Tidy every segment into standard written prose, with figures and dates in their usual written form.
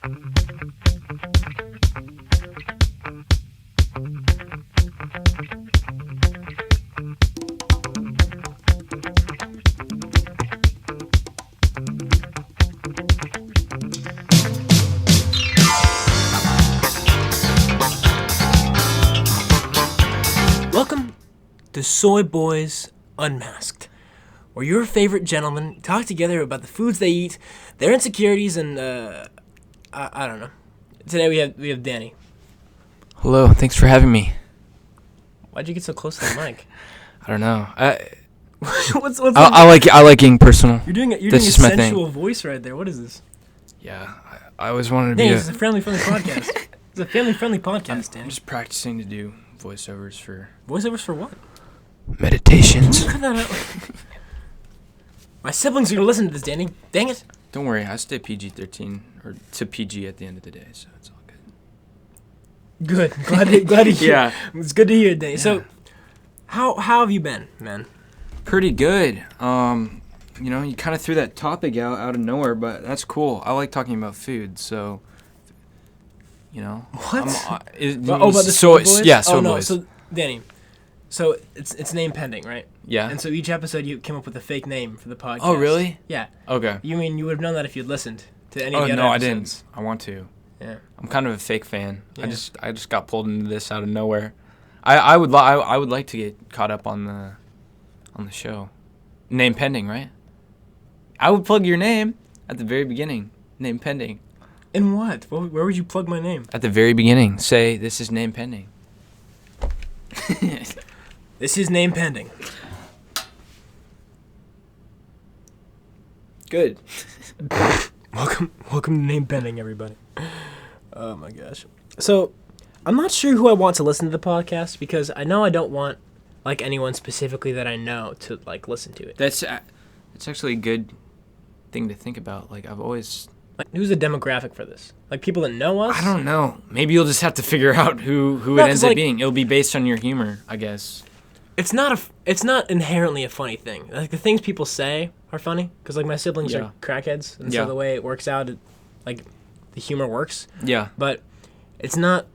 Welcome to Soy Boys Unmasked, where your favorite gentlemen talk together about the foods they eat, their insecurities, and I don't know. Today we have Danny. Hello, thanks for having me. Why'd you get so close to the mic? I don't know. what's I like getting personal. You're doing a That's just my sensual thing. voice right there. What is this? Yeah, I always wanted to Danny, be. this is a family-friendly podcast. It's a family-friendly podcast, Danny. I'm just practicing to do voiceovers for Voiceovers for what? meditations. Cut that out. My siblings are gonna listen to this, Danny. Dang it. Don't worry, I stay PG-13 or to PG at the end of the day, so it's all good. Good. Glad to hear. Yeah. It's good to hear, Danny. Yeah. So, how have you been, man? Pretty good. You kind of threw that topic out of nowhere, but that's cool. I like talking about food, so. What? About the Soy Boys? Yeah, Soy Oh no, Boys. so Danny, so it's name pending, right? Yeah. And so each episode you came up with a fake name for the podcast. Oh, really? Yeah. Okay. You mean you would have known that if you'd listened to any Oh, of the other no, episodes? I didn't. I want to. Yeah. I'm kind of a fake fan. Yeah. I just got pulled into this out of nowhere. I would like to get caught up on the show. Name pending, right? I would plug your name at the very beginning. Name pending. In what? Where would you plug my name? At the very beginning, say this is name pending. This is name pending. Good. Welcome to name pending, everybody. Oh my gosh. So, I'm not sure who I want to listen to the podcast because I know I don't want like anyone specifically that I know to like listen to it. That's actually a good thing to think about. Like I've always. Like, who's the demographic for this? Like people that know us? I don't know. Maybe you'll just have to figure out who it ends up being. It'll be based on your humor, I guess. It's not inherently a funny thing. Like the things people say are funny because like my siblings are crackheads, and so the way it works out, like the humor works. Yeah. But it's not.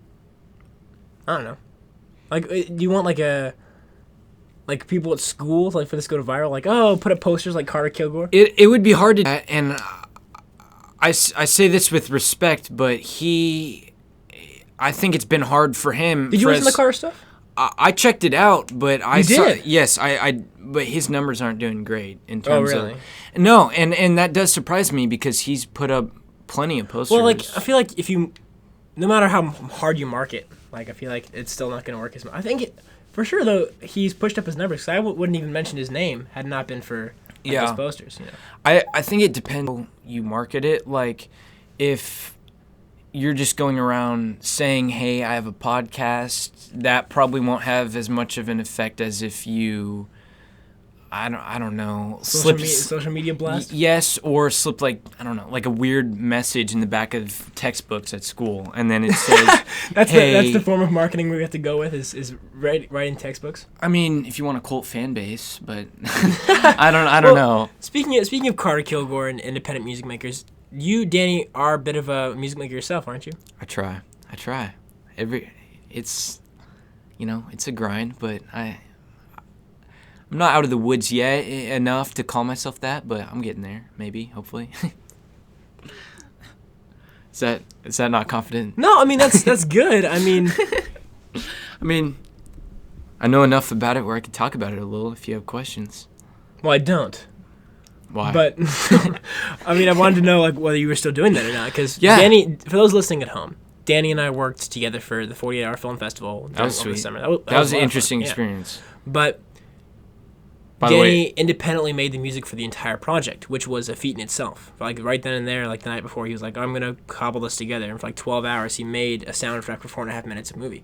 I don't know. Like, do you want like people at school like for this to go to viral? Like, oh, put up posters like Carter Kilgore. It would be hard to, and I say this with respect, but I think it's been hard for him. Did you listen to the Carter stuff? I checked it out, but did? Yes, but his numbers aren't doing great in terms really? of. No, and that does surprise me because he's put up plenty of posters. Well, like I feel like no matter how hard you market, like I feel like it's still not going to work as much. I think for sure though he's pushed up his numbers. Cause I wouldn't even mention his name had it not been for those posters. You know? I think it depends how you market it. Like if you're just going around saying, hey, I have a podcast, that probably won't have as much of an effect as if you, I don't know, social media blast? Yes, or slip like, I don't know, like a weird message in the back of textbooks at school, and then it says, that's hey, the form of marketing we have to go with is writing textbooks. I mean, if you want a cult fan base, but I don't know. Speaking of Carter Kilgore and independent music makers, you, Danny, are a bit of a music maker yourself, aren't you? I try. It's a grind, but I'm not out of the woods yet enough to call myself that, but I'm getting there, maybe, hopefully. Is that not confident? No, I mean that's good. I mean I know enough about it where I could talk about it a little if you have questions. Well, I don't. Why? But I mean, I wanted to know like whether you were still doing that or not, because yeah. Danny, for those listening at home, Danny and I worked together for the 48-hour film festival. That was over the sweet. summer. That was an interesting experience. But By the Danny way, independently made the music for the entire project, which was a feat in itself. Like right then and there, like the night before, he was like, "I'm gonna cobble this together." And for like 12 hours, he made a soundtrack for 4.5 minutes of movie,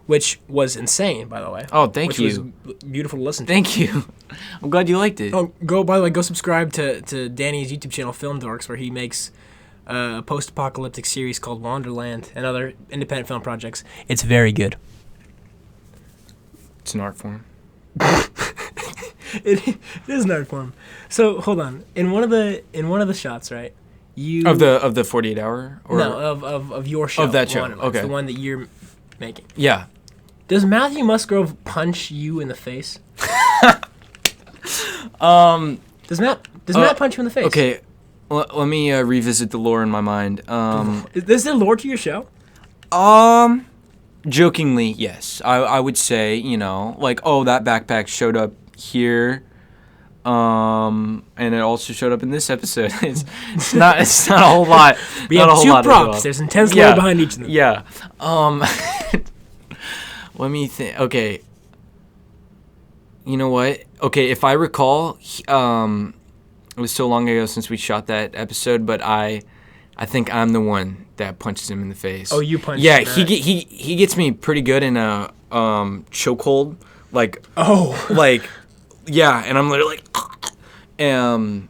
which was insane, by the way. Oh, thank you. Was beautiful to listen to. Thank you. I'm glad you liked it. Oh, go subscribe to Danny's YouTube channel, Film Dorks, where he makes a post-apocalyptic series called Wanderland and other independent film projects. It's very good. It's an art form. It is an art form. So hold on. In one of the shots, right? You of the 48 hour or no of your show of that show. It's Okay, the one that you're making. yeah. Does Matthew Musgrove punch you in the face? Does Matt punch you in the face? Okay, let me revisit the lore in my mind. Is there lore to your show? Jokingly, yes. I would say, like, oh, that backpack showed up here. And it also showed up in this episode. It's not a whole lot. We not have a whole two lot props. as well. There's intense lore behind each of them. Yeah. Let me think. Okay. You know what? Okay, if I recall, it was so long ago since we shot that episode, but I think I'm the one that punches him in the face. Oh, you punched Yeah, him. he gets me pretty good in a chokehold, like yeah, and I'm literally like,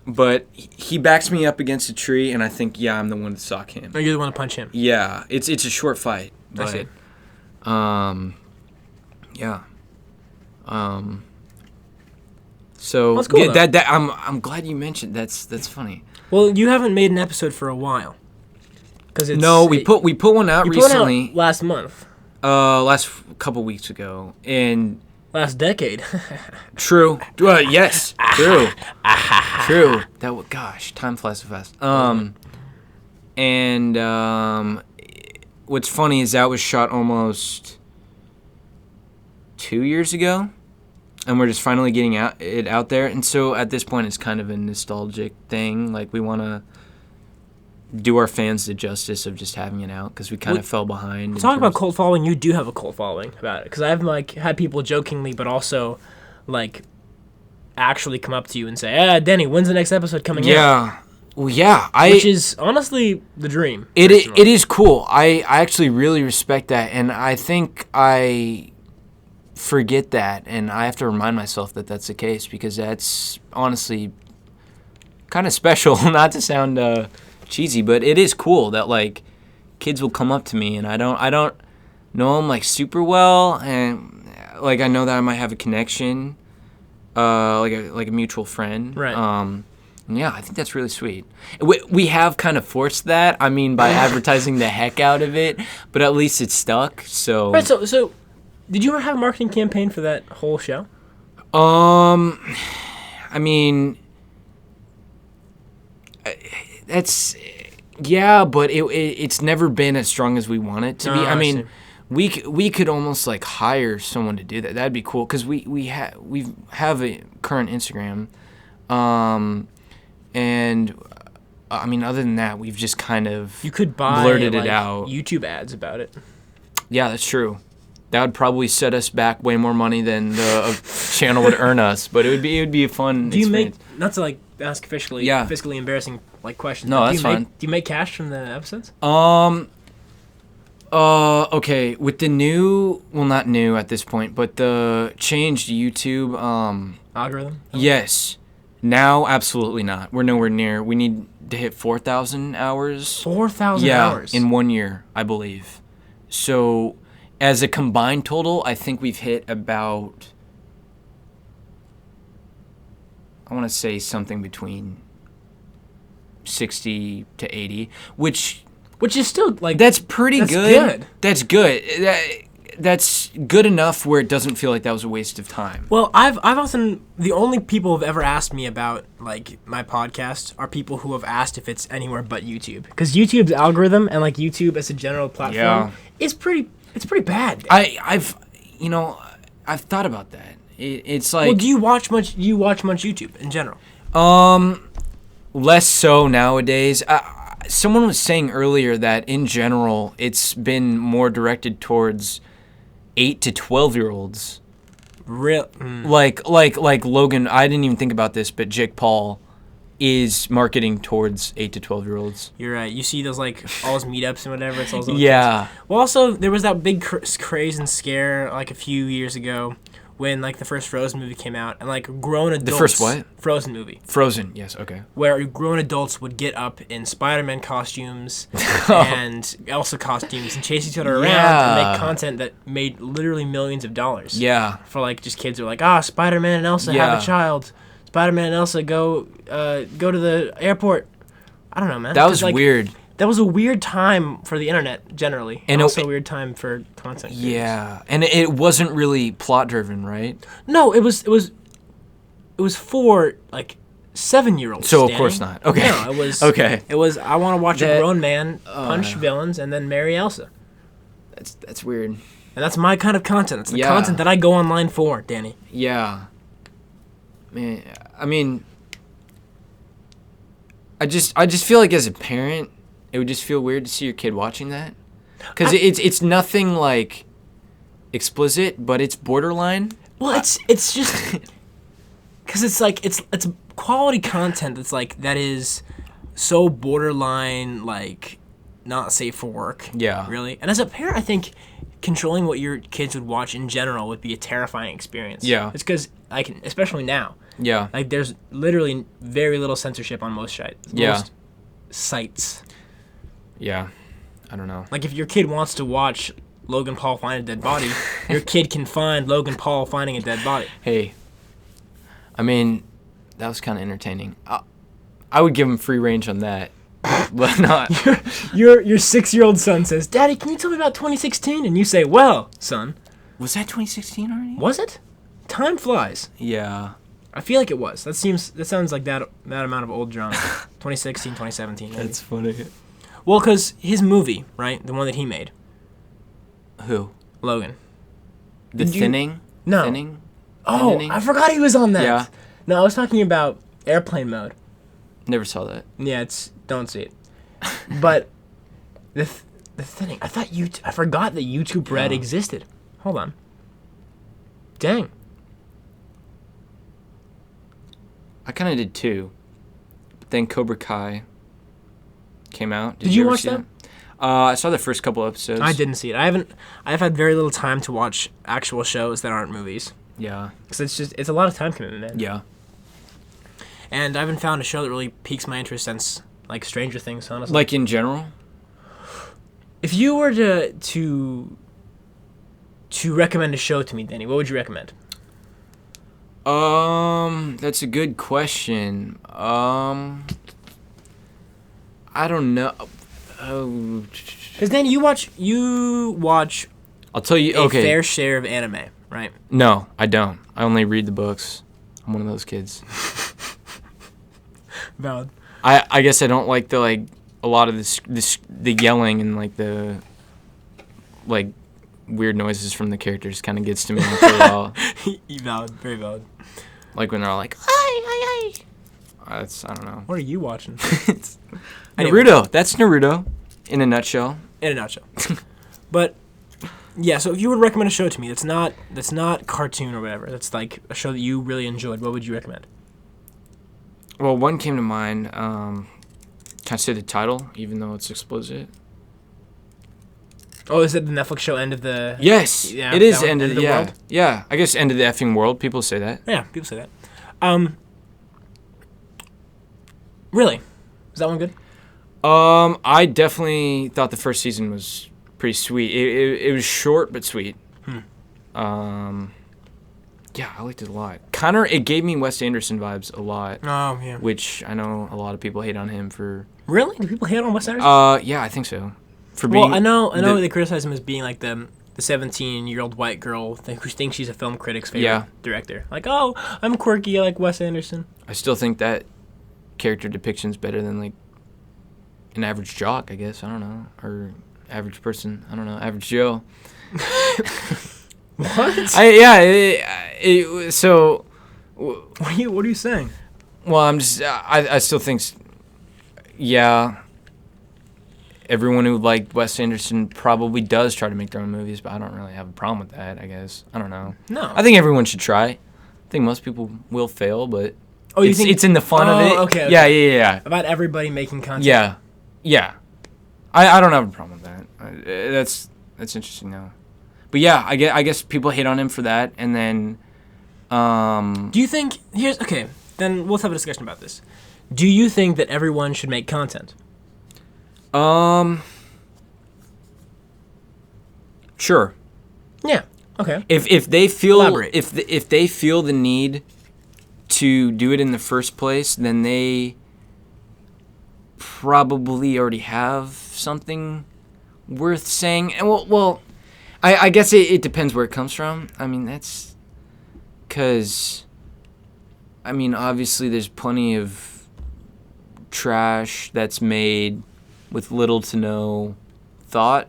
but he backs me up against a tree, and I think I'm the one to sock him. Oh, you're the one to punch him. Yeah, it's a short fight. I see. Yeah. So That's cool, that I'm glad you mentioned. That's funny. Well, you haven't made an episode for a while. We put one out recently. Put one out last month. Last couple weeks ago, and last decade. True. Yes. True. True. Gosh, time flies so fast. And what's funny is that was shot almost 2 years ago, and we're just finally getting it out there. And so at this point, it's kind of a nostalgic thing. Like, we want to do our fans the justice of just having it out because we kind of fell behind. Talk about cult following. You do have a cult following about it, because I've had people jokingly, but also actually come up to you and say, Denny, when's the next episode coming out? Yeah. Well, yeah. Which is honestly the dream. It is cool. I actually really respect that, and I think I forget that, and I have to remind myself that that's the case, because that's honestly kind of special. Not to sound cheesy, but it is cool that kids will come up to me, and I don't know them super well, and I know that I might have a connection, like a mutual friend, right? Yeah, I think that's really sweet. We have kind of forced that, by advertising the heck out of it, but at least it's stuck. So right. So did you ever have a marketing campaign for that whole show? That's but it's never been as strong as we want it to be. We could almost hire someone to do that. That'd be cool, because we have a current Instagram, and other than that, we've just kind of you could buy blurted it out. YouTube ads about it. Yeah, that's true. That would probably set us back way more money than the channel would earn us, but it would be a fun. Do you experience. not to ask fiscally embarrassing questions? No, that's fine. Do you make cash from the episodes? Okay, with the new, well, not new at this point, but the changed YouTube algorithm. Yes. Now, absolutely not. We're nowhere near. We need to hit 4,000 hours. 4,000 hours in 1 year, I believe. So, as a combined total, I think we've hit about, I want to say something between 60 to 80, which is still that's pretty good. That's good. That's good enough where it doesn't feel like that was a waste of time. Well, I've often, the only people who've ever asked me about my podcast are people who have asked if it's anywhere but YouTube, because YouTube's algorithm and YouTube as a general platform is pretty bad. I've thought about that. It's like, well, do you watch much YouTube in general? Less so nowadays. Someone was saying earlier that in general it's been more directed towards 8 to 12-year-olds. Real like Logan, I didn't even think about this, but Jake Paul is marketing towards 8 to 12-year-olds. You're right. You see those all those meetups and whatever. It's all those yeah. Kids. Well, also there was that big craze and scare a few years ago when the first Frozen movie came out, and grown adults. The first what? Frozen movie. Frozen, yes, okay. Where grown adults would get up in Spider-Man costumes and Elsa costumes and chase each other around and make content that made literally millions of dollars. Yeah. For just kids who are Spider-Man and Elsa have a child. Spider-Man and Elsa go to the airport. I don't know, man. That was 'Cause, like, weird. That was a weird time for the internet generally, and also a weird time for content creators. Yeah, and it wasn't really plot driven, right? No, it was for like 7-year-olds. So of course not. Okay. No, it was okay. It was I want to watch a grown man punch villains and then marry Elsa. That's weird. And that's my kind of content. It's the content that I go online for, Danny. Yeah. Man, I mean, I just feel like as a parent, it would just feel weird to see your kid watching that, because it's nothing like explicit, but it's borderline. Well, it's just because it's like it's quality content that is so borderline, like not safe for work. Yeah. Really. And as a parent, I think controlling what your kids would watch in general would be a terrifying experience. Yeah. It's because especially now. Yeah. Like there's literally very little censorship on most sites. Yeah. I don't know. Like if your kid wants to watch Logan Paul find a dead body, your kid can find Logan Paul finding a dead body. Hey. I mean, that was kind of entertaining. I would give him free range on that, but not. Your 6-year-old son says, "Daddy, can you tell me about 2016?" And you say, "Well, son." Was that 2016 already? Was it? Time flies. Yeah. I feel like it was. That sounds like that amount of old drama. 2016, 2017. Maybe. That's funny. Well, because his movie, right, the one that he made. Who? Logan. The Thinning? No. Thinning? Oh, Thinning? I forgot he was on that. Yeah. No, I was talking about Airplane Mode. Never saw that. Yeah, don't see it. But the Thinning. I forgot that YouTube Red existed. Hold on. Dang. I kind of did too. But then Cobra Kai came out. Did you ever watch see that? I saw the first couple episodes. I didn't see it. I've had very little time to watch actual shows that aren't movies. Yeah. Because it's a lot of time commitment, man. Yeah. And I haven't found a show that really piques my interest since, like, Stranger Things, honestly. Like in general? If you were to recommend a show to me, Danny, what would you recommend? That's a good question. I don't know. Because Danny, you watch I'll tell you. a Okay. fair share of anime, right? No, I don't. I only read the books. I'm one of those kids. Valid. I guess I don't like a lot of the yelling and the weird noises from the characters kind of gets to me after a while. Valid, very valid. Like when they're all like, "Hi." I don't know. What are you watching? Anyway. Naruto. That's Naruto, in a nutshell. In a nutshell. But yeah, so if you would recommend a show to me that's not cartoon or whatever, that's like a show that you really enjoyed, what would you recommend? Well, one came to mind. Can I say the title, even though it's explicit? Oh, is it the Netflix show End of the... Yes, Yeah, it is that one, End of the World? Yeah, I guess End of the effing world. People say that. Yeah, people say that. Really? Is that one good? I definitely thought the first season was pretty sweet. It was short but sweet. Yeah, I liked it a lot. It gave me Wes Anderson vibes a lot. Oh, yeah. Which I know a lot of people hate on him for. Really? Do people hate on Wes Anderson? Yeah, I think so. For being. Well, I know they criticize him as being like the 17-year-old white girl who thinks she's a film critic's favorite director. Like, oh, I'm quirky, I like Wes Anderson. I still think that character depiction's better than an average jock, I guess. I don't know, or average person. I don't know, average Joe. What? So. What are you saying? Well, I'm just. I still think. Yeah. Everyone who liked Wes Anderson probably does try to make their own movies, but I don't really have a problem with that, I guess. I don't know. No. I think everyone should try. I think most people will fail, but you think it's in the fun of it. Okay. Yeah. About everybody making content. Yeah. I don't have a problem with that. That's interesting though. But yeah, I guess people hate on him for that, and then. Do you think then we'll have a discussion about this. Do you think that everyone should make content? Sure. Yeah. Okay. If they feel Elaborate. if they feel the need to do it in the first place, then they probably already have something worth saying. And I guess it depends where it comes from. I mean, that's because, I mean, obviously there's plenty of trash that's made with little to no thought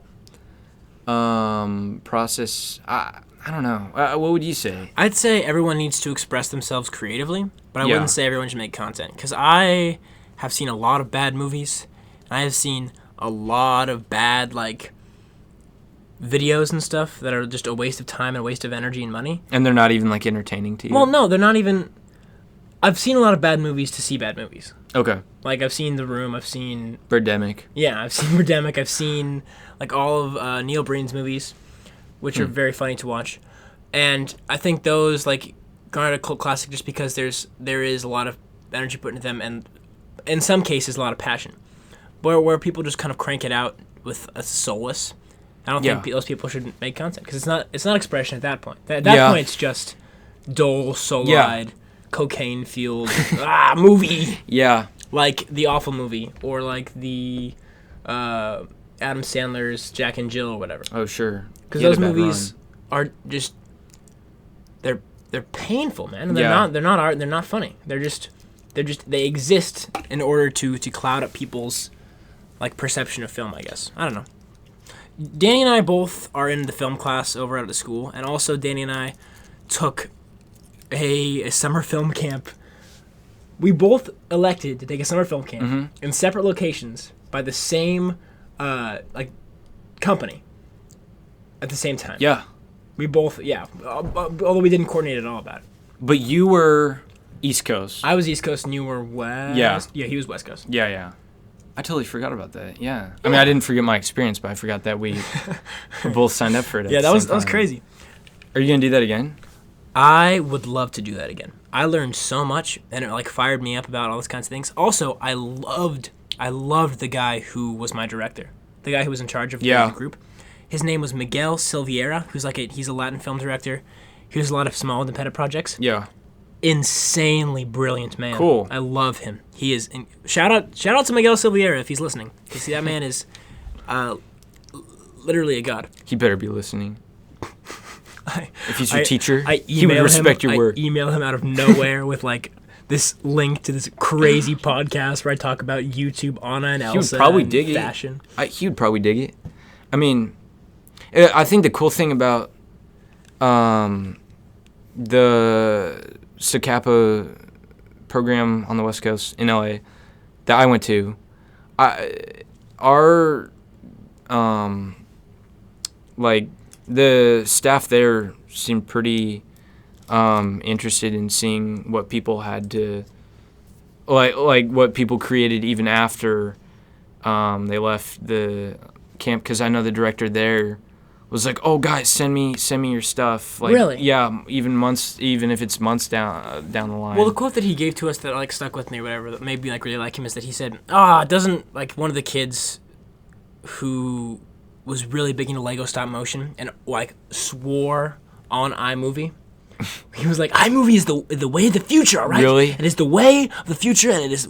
process. I don't know. What would you say? I'd say everyone needs to express themselves creatively, but I Yeah. wouldn't say everyone should make content. Because I have seen a lot of bad movies, and I have seen a lot of bad, like, videos and stuff that are just a waste of time and a waste of energy and money. And they're not even, like, entertaining to you? Well, no, they're not even... I've seen a lot of bad movies to see bad movies. Okay. Like, I've seen The Room, I've seen... Birdemic. Yeah, I've seen Birdemic, I've seen, like, all of Neil Breen's movies, which are very funny to watch. And I think those, like, garnered a cult classic just because there is a lot of energy put into them, and in some cases, a lot of passion. Where people just kind of crank it out with a soulless... I don't think those people should make content because it's not expression at that point. At that point, it's just dull, soul-eyed, cocaine-fueled movie. Yeah, like the Awful Movie or like the Adam Sandler's Jack and Jill or whatever. Oh sure, because those movies are just they're painful, man. And they're not art. They're not funny. They exist in order to cloud up people's like perception of film. I guess I don't know. Danny and I both are in the film class over at the school, and also Danny and I took a summer film camp. We both elected to take a summer film camp in separate locations by the same company at the same time. Yeah. We both, although we didn't coordinate at all about it. But you were East Coast. I was East Coast and you were West. Yeah, he was West Coast. Yeah. I totally forgot about that. Yeah. I mean, I didn't forget my experience, but I forgot that we both signed up for it. Yeah, that was crazy. Are you gonna do that again? I would love to do that again. I learned so much, and it like fired me up about all these kinds of things. Also, I loved the guy who was my director, the guy who was in charge of the group. His name was Miguel Silveira, who's he's a Latin film director. He does a lot of small independent projects. Yeah. Insanely brilliant man. Cool. I love him. He is. Shout out to Miguel Silveira if he's listening. Because that man is literally a god. He better be listening. If he's your teacher, he would respect your work. I email him out of nowhere with like this link to this crazy podcast where I talk about YouTube, Anna and Elsa. He would probably dig fashion. He would probably dig it. I mean, I think the cool thing about the SOCAPA program on the West Coast in LA that I went to, the staff there seemed pretty interested in seeing what people had to like what people created even after they left the camp, because I know the director there was like, "Oh, guys, send me your stuff." Like, really? Yeah, even if it's months down the line. Well, the quote that he gave to us that like stuck with me, or whatever, that made me like really like him, is that he said, doesn't like one of the kids who was really big into Lego stop motion and like swore on iMovie. He was like, iMovie is the way of the future, all right? Really? It is the way of the future, and it is.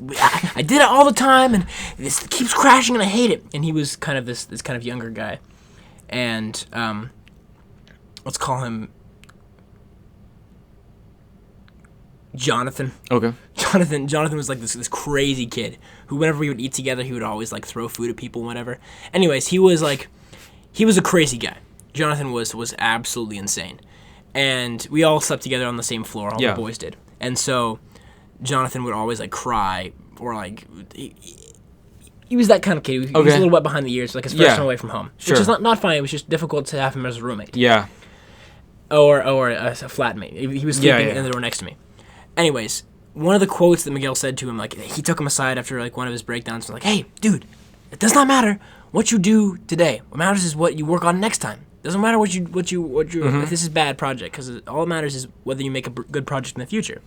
I did it all the time, and this keeps crashing, and I hate it. And he was kind of this kind of younger guy. And let's call him Jonathan. Okay. Jonathan was like this crazy kid who, whenever we would eat together, he would always like throw food at people, whatever. Anyways, he was a crazy guy. Jonathan was absolutely insane, and we all slept together on the same floor. All the boys did, and so Jonathan would always like cry or like. He was that kind of kid. He was a little wet behind the ears, like his first time away from home. Sure. Which is not funny. It was just difficult to have him as a roommate. Yeah. Or a flatmate. He was sleeping in the door next to me. Anyways, one of the quotes that Miguel said to him, like he took him aside after like one of his breakdowns, and like, "Hey, dude, it does not matter what you do today. What matters is what you work on next time. It doesn't matter what you if this is a bad project, because all that matters is whether you make a good project in the future."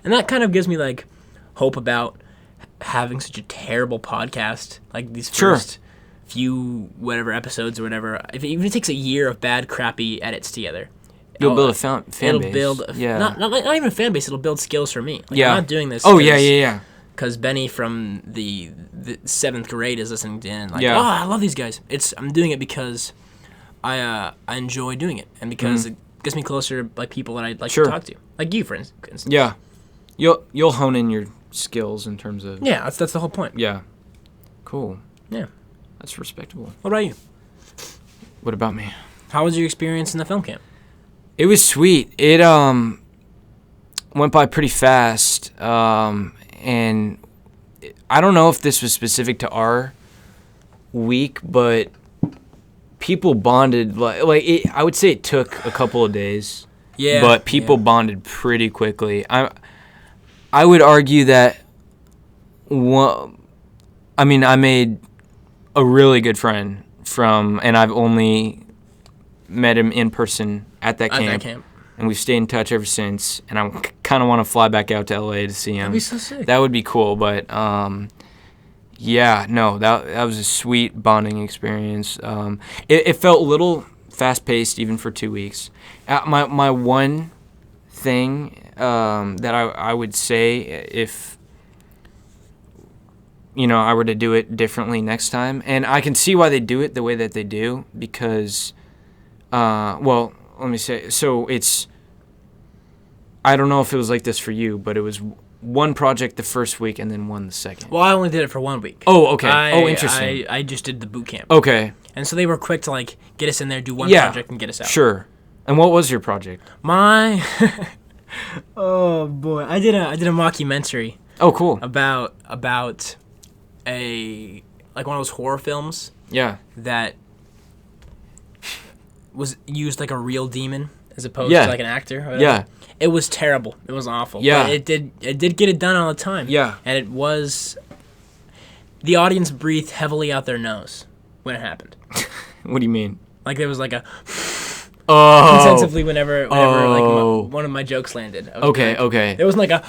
And that kind of gives me like hope about having such a terrible podcast, like these first few whatever episodes or whatever. Even if it takes a year of bad, crappy edits together, you'll build a fan base. It'll build not even a fan base. It'll build skills for me. Like, I'm not doing this. Oh yeah. because Benny from the 7th grade is listening to it and Yeah. oh, I love these guys. I'm doing it because I enjoy doing it, and because it gets me closer to like people that I'd like Sure. to talk to, like you, for instance. Yeah. You'll hone in your skills in terms of. Yeah, that's the whole point. Yeah. Cool. Yeah. That's respectable. What about you? What about me? How was your experience in the film camp? It was sweet. It went by pretty fast. And I don't know if this was specific to our week, but people bonded I would say it took a couple of days. Yeah. But people bonded pretty quickly. I would argue that I made a really good friend and I've only met him in person at that camp. And we've stayed in touch ever since. And I kind of want to fly back out to LA to see him. That'd be so sick. That would be cool. But that was a sweet bonding experience. It felt a little fast-paced even for 2 weeks. My one thing that I would say, if I were to do it differently next time, and I can see why they do it the way that they do, because let me say, so I don't know if it was like this for you, but it was one project the first week and then one the second. Well, I only did it for 1 week. Oh, okay. Interesting. I just did the boot camp. Okay. And so they were quick to like get us in there, do one project, and get us out. Sure. And what was your project? Oh boy, I did a mockumentary. Oh, cool. About a one of those horror films. Yeah. That was used like a real demon as opposed to like an actor. Or whatever. Yeah. It was terrible. It was awful. Yeah. But it did get it done all the time. Yeah. And the audience breathed heavily out their nose when it happened. What do you mean? Like there was like a intensively whenever like one of my jokes landed. Okay. There wasn't like a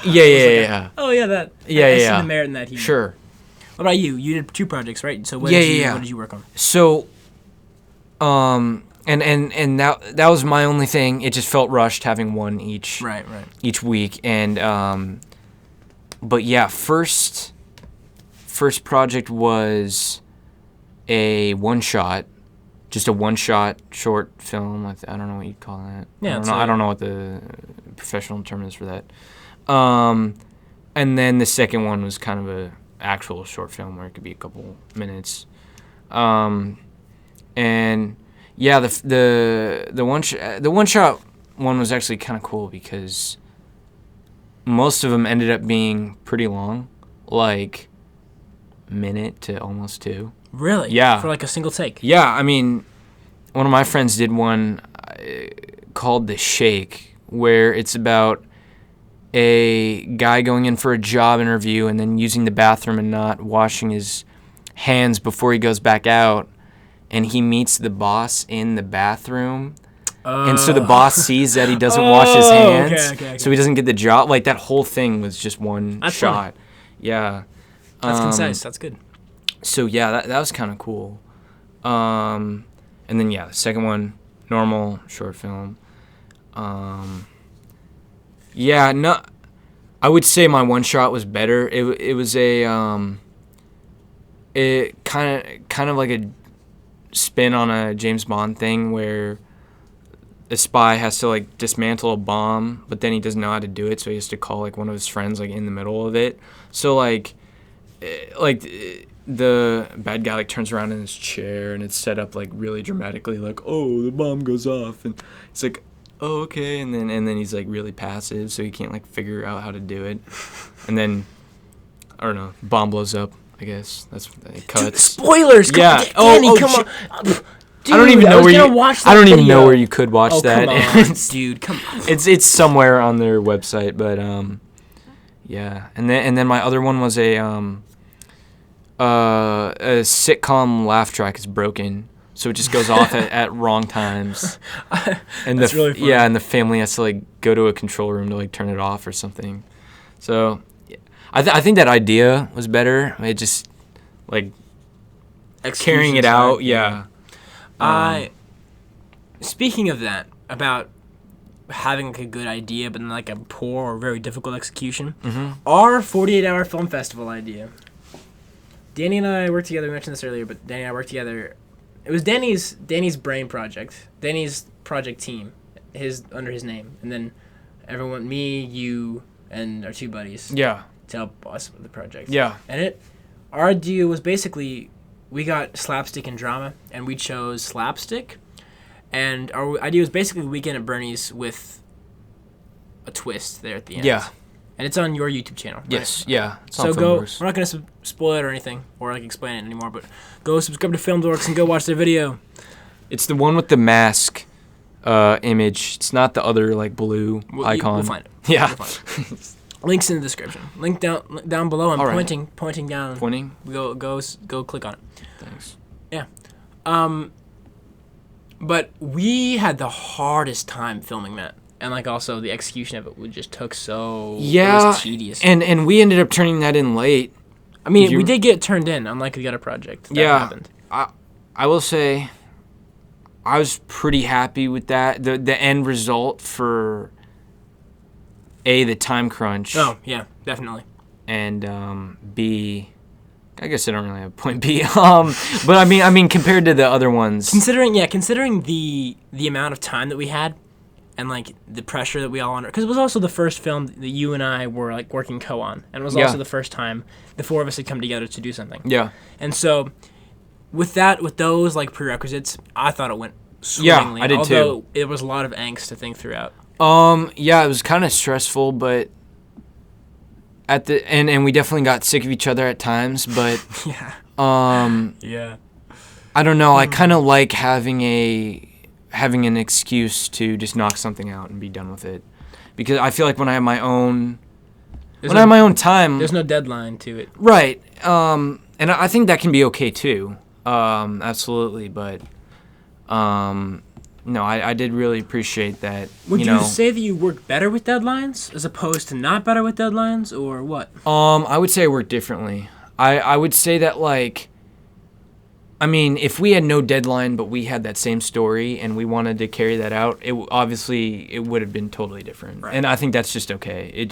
Yeah. Oh yeah, that. Yeah. I see the merit in that humor. Sure. What about you? You did 2 projects, right? So what did you work on? So, and that was my only thing. It just felt rushed having one each. Right. Each week, and but yeah, first project was a one-shot, just a one-shot short film. I don't know what you'd call that. Yeah, I don't know what the professional term is for that. And then the second one was kind of a actual short film where it could be a couple minutes. And yeah, the one shot one was actually kind of cool because most of them ended up being pretty long, like minute to almost 2. Really? Yeah. For like a single take? Yeah, I mean, one of my friends did one called The Shake, where it's about a guy going in for a job interview and then using the bathroom and not washing his hands before he goes back out, and he meets the boss in the bathroom. And so the boss sees that he doesn't wash his hands, okay. so he doesn't get the job. Like, that whole thing was just one shot. Funny. Yeah. That's concise. That's good. So, yeah, that was kind of cool. And then, yeah, the second one, normal short film. Yeah, no, I would say my one shot was better. It was a it kind of like a spin on a James Bond thing where a spy has to like dismantle a bomb, but then he doesn't know how to do it, so he has to call like one of his friends like in the middle of it. So like the bad guy like turns around in his chair and it's set up like really dramatically, like, oh, the bomb goes off, and it's like, oh, okay, and then he's like really passive, so he can't like figure out how to do it, and then I don't know, bomb blows up. I guess that's it cuts. Dude, spoilers. Yeah. Danny, come on. Dude, I don't even know where you. I don't even know where you could watch that. Come on, dude, come on. It's somewhere on their website, but yeah. And then my other one was a sitcom laugh track is broken, so it just goes off at wrong times. And that's really funny. Yeah, and the family has to like go to a control room to like turn it off or something. So yeah. I think that idea was better. It just like carrying it out. Yeah. Speaking of that, about having like a good idea, but then like a poor or very difficult execution. Mm-hmm. Our 48-hour film festival idea. Danny and I worked together. We mentioned this earlier, but Danny and I worked together. It was Danny's brain project. Danny's project team, under his name, and then everyone, me, you, and our two buddies. Yeah. To help us with the project. Yeah. And our idea was basically, we got slapstick and drama, and we chose slapstick. And our idea was basically Weekend at Bernie's with a twist there at the end. Yeah. And it's on your YouTube channel. Right? Yes. Yeah. It's So on go. Filmworks. We're not gonna spoil it or anything, or like explain it anymore. But go subscribe to Film Dorks and go watch their video. It's the one with the mask image. It's not the other like blue icon. We'll find it. Yeah. We'll find it. Links in the description. Link down below. I'm All right. pointing down. Pointing. Go click on it. Thanks. Yeah. But we had the hardest time filming that. And like also the execution of it just took so it was tedious. And we ended up turning that in late. I mean, we did get it turned in, unlike the other project. That happened. I will say I was pretty happy with that. The end result for the time crunch. Oh, yeah, definitely. And B, I guess I don't really have point B. But I mean compared to the other ones. Considering the amount of time that we had and like the pressure that we all under, because it was also the first film that you and I were like working co-on, and it was also the first time the four of us had come together to do something. Yeah. And so with those like prerequisites, I thought it went swimmingly. Yeah, I did although too. It was a lot of angst to think throughout. Yeah, it was kind of stressful, but at the and we definitely got sick of each other at times, but Yeah. Yeah. I don't know. I kind of like having an excuse to just knock something out and be done with it, because I feel like when I have my own time, There's no deadline to it. right? And I think that can be okay too. Absolutely, but no, I did really appreciate that. Would you say that you work better with deadlines as opposed to not better with deadlines, or what? I would say I work differently. I would say that, like, I mean, if we had no deadline but we had that same story and we wanted to carry that out, it would have been totally different. Right. And I think that's just okay.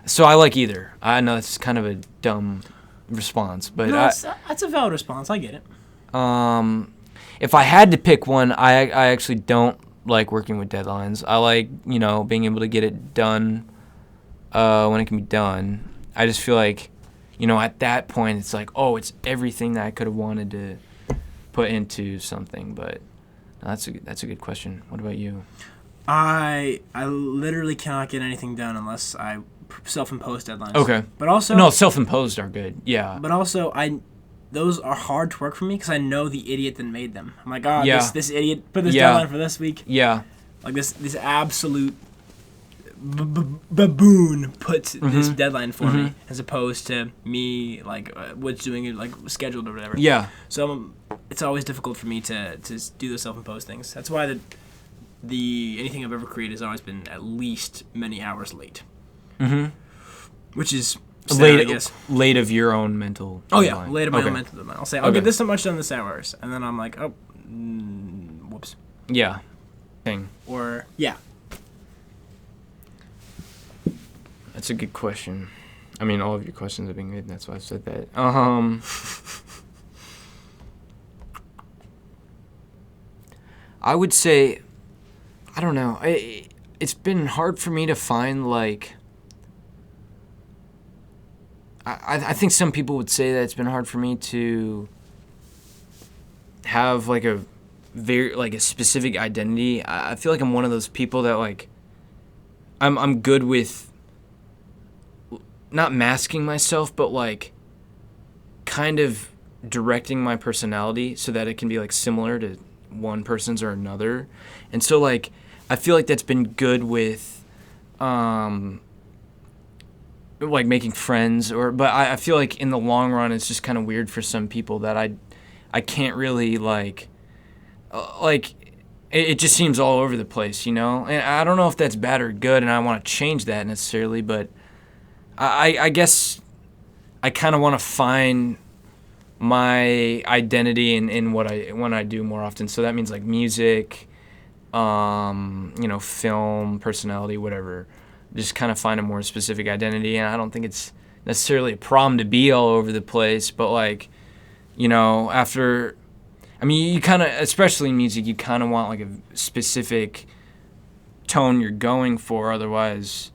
So I like either. I know it's kind of a dumb response, but No, that's a valid response. I get it. if I had to pick one, I actually don't like working with deadlines. I like, being able to get it done when it can be done. I just feel like, at that point, it's like, oh, it's everything that I could have wanted to put into something. But no, that's a good question. What about you? I literally cannot get anything done unless I self-impose deadlines. Okay. But also No, self-imposed are good. Yeah. But also those are hard to work for me because I know the idiot that made them. I'm like, this idiot put this deadline for this week. Yeah. Like this absolute baboon put this deadline for me, as opposed to me like what's doing it like scheduled or whatever. Yeah. So it's always difficult for me to do those self-imposed things. That's why anything I've ever created has always been at least many hours late. Mm-hmm. Which is sad, late, I guess. Late of your own mental Oh deadline. yeah, late of my own mental deadline. I'll say I'll get this so much done this hours, and then I'm like, whoops. Yeah. Thing. Or yeah. That's a good question. I mean, all of your questions have been good, and that's why I said that. I would say, I don't know. It's been hard for me to find, like, I think some people would say that it's been hard for me to have, like, a specific identity. I feel like I'm one of those people that, like, I'm good with not masking myself, but like kind of directing my personality so that it can be like similar to one person's or another. And so like I feel like that's been good with like making friends, but I feel like in the long run it's just kind of weird for some people that I can't really like it just seems all over the place, And I don't know if that's bad or good, and I want to change that necessarily, but I guess I kind of want to find my identity in when I do more often. So that means like music, film, personality, whatever. Just kind of find a more specific identity. And I don't think it's necessarily a problem to be all over the place, but like, after, I mean, you kind of, especially in music, you kind of want like a specific tone you're going for. Otherwise,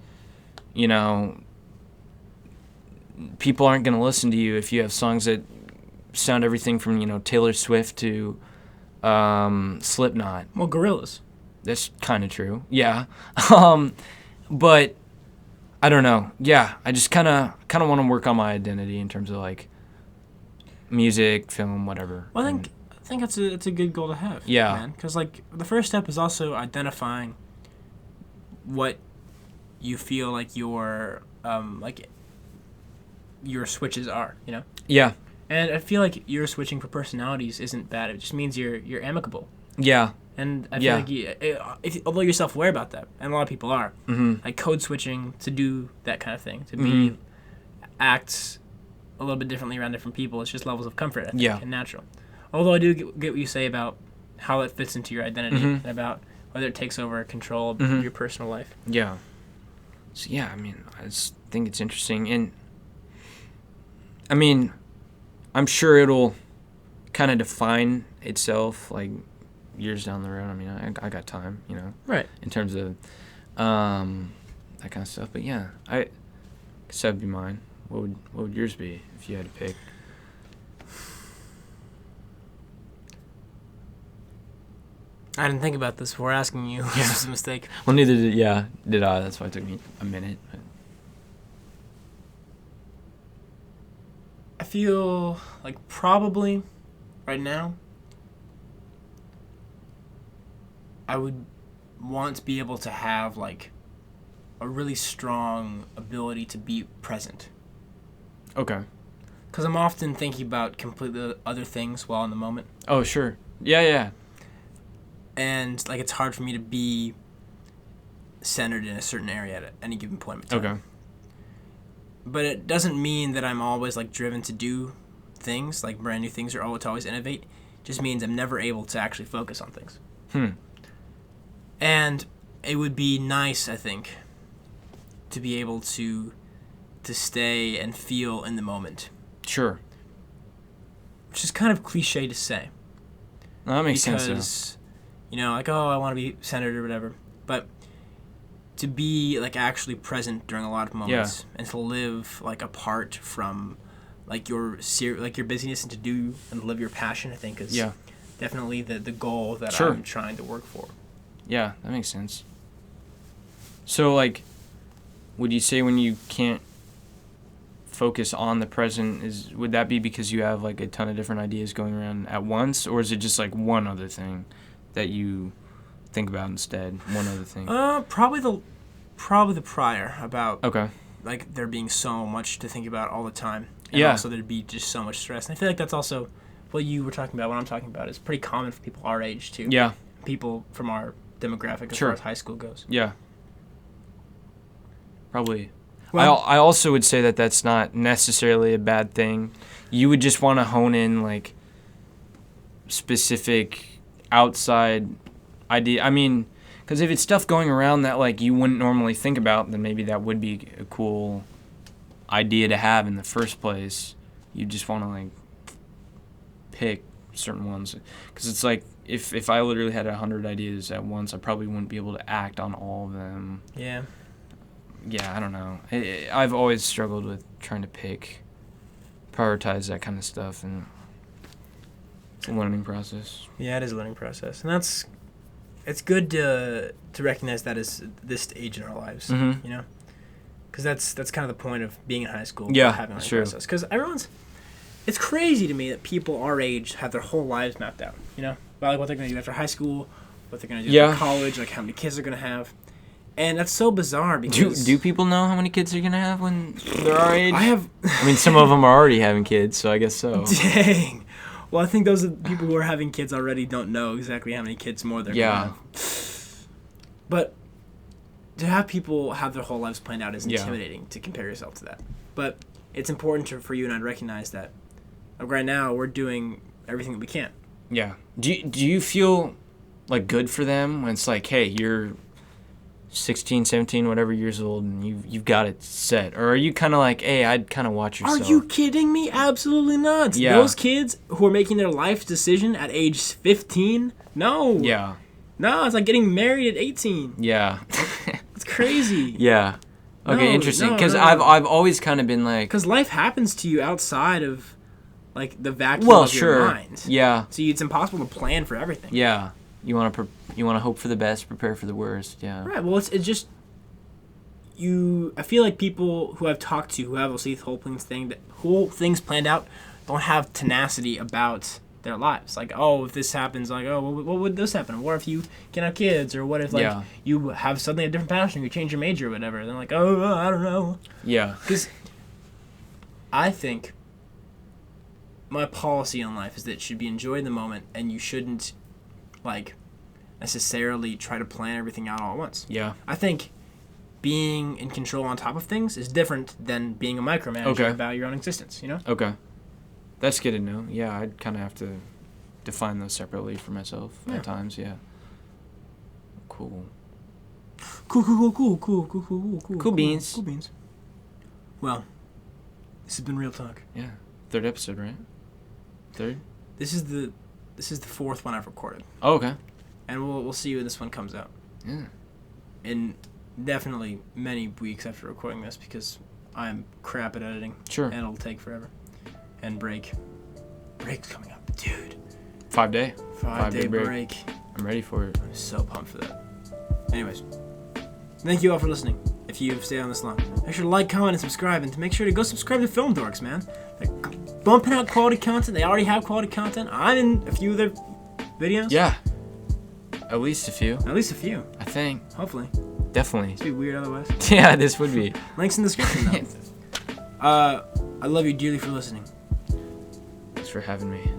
people aren't going to listen to you if you have songs that sound everything from, Taylor Swift to Slipknot. Well, Gorillaz. That's kind of true. Yeah. But I don't know. Yeah, I just kind of want to work on my identity in terms of like music, film, whatever. Well, I think it's a good goal to have. Yeah. Man, because like the first step is also identifying what you feel like your switches are. Yeah. And I feel like your switching for personalities isn't bad. It just means you're amicable. Yeah. And I feel like although you're self-aware about that, and a lot of people are, like code switching to do that kind of thing, to act a little bit differently around different people, it's just levels of comfort, I think, and natural. Although I do get what you say about how it fits into your identity and about whether it takes over control of your personal life. Yeah. So, yeah, I mean, I just think it's interesting. And, I mean, I'm sure it'll kind of define itself, like, years down the road. I mean, I got time, Right. in terms of that kind of stuff. But, yeah, I guess that would be mine. What would yours be if you had to pick? I didn't think about this before asking you. Yeah. It was a mistake. Well, neither did I. That's why it took me a minute. But. I feel like probably right now I would want to be able to have like a really strong ability to be present. Okay. Because I'm often thinking about completely other things while in the moment. Oh, sure. Yeah. And like it's hard for me to be centered in a certain area at any given point in time. Okay. But it doesn't mean that I'm always like driven to do things, like brand new things, or to always innovate. It just means I'm never able to actually focus on things. And it would be nice, I think, to be able to stay and feel in the moment. Sure. Which is kind of cliche to say. No, that makes sense. Because, like, I want to be centered or whatever. But to be, like, actually present during a lot of moments and to live, like, apart from, like, your busyness and to do and live your passion, I think, is definitely the goal that I'm trying to work for. Yeah, that makes sense. So, like, would you say when you can't focus on the present, would that be because you have, like, a ton of different ideas going around at once? Or is it just, like, one other thing that you think about instead? One other thing? Probably the prior about, okay, like, there being so much to think about all the time. And also there'd be just so much stress. And I feel like that's also what you were talking about, what I'm talking about. It's pretty common for people our age, too. Yeah. People from our demographic as far as high school goes. Yeah. Probably. Well, I also would say that that's not necessarily a bad thing. You would just want to hone in, like, specific outside idea. I mean, because if it's stuff going around that, like, you wouldn't normally think about, then maybe that would be a cool idea to have in the first place. You just want to, like, pick certain ones. Because it's like, if I literally had 100 ideas at once, I probably wouldn't be able to act on all of them. Yeah. Yeah, I don't know. I've always struggled with trying to prioritize that kind of stuff, and it's a learning process. Yeah, it is a learning process, and it's good to recognize that as this stage in our lives, because that's kind of the point of being in high school. Yeah, having a learning true. process, because it's crazy to me that people our age have their whole lives mapped out. About like what they're going to do after high school, what they're going to do after college, like how many kids they're going to have. And that's so bizarre because... Do people know how many kids they're going to have when they're our age? I mean, some of them are already having kids, so I guess so. Dang. Well, I think those are the people who are having kids already don't know exactly how many kids more they're going to have. But to have people have their whole lives planned out is intimidating to compare yourself to that. But it's important for you and I to recognize that right now we're doing everything that we can. Yeah. Do you feel like good for them when it's like, hey, you're 16, 17, whatever years old, and you've got it set? Or are you kind of like, hey, I'd kind of watch yourself? Are you kidding me? Absolutely not. Yeah. Those kids who are making their life decision at age 15, no. Yeah. No, it's like getting married at 18. Yeah. It's crazy. Yeah. Okay, No, interesting. no, Because no. I've always kind of been like, Because life happens to you outside of, like, the vacuum well, of sure. your mind. Yeah. So it's impossible to plan for everything. Yeah. You want to hope for the best, prepare for the worst. Yeah. Right. Well, it's just I feel like people who I've talked to who have these whole things planned out don't have tenacity about their lives. Like, oh, if this happens, like, oh, what would this happen? What if you can have kids? Or what if, like, you have suddenly a different passion, you change your major or whatever? And they're like, oh, I don't know. Yeah. Because I think my policy on life is that it should be enjoy the moment, and you shouldn't, like, necessarily try to plan everything out all at once. Yeah. I think being in control on top of things is different than being a micromanager about your own existence, you know? Okay. That's good to know. Yeah, I'd kind of have to define those separately for myself at times, yeah. Cool. Cool beans. Cool beans. Well, this has been Real Talk. Yeah. 3rd episode, right? 3rd? This is the 4th one I've recorded. Oh, okay. And we'll see when this one comes out. Yeah. In definitely many weeks after recording this, because I'm crap at editing. Sure. And it'll take forever. And break's coming up, dude. 5-day. 5-day break. I'm ready for it. I'm so pumped for that. Anyways, thank you all for listening. If you've stayed on this long, make sure to like, comment, and subscribe, and to make sure to go subscribe to Film Dorks, man. They're bumping out quality content. They already have quality content. I'm in a few of their videos. Yeah. At least a few. At least a few. I think. Hopefully. Definitely. It'd be weird otherwise. Yeah, this would be. Links in the description, though. I love you dearly for listening. Thanks for having me.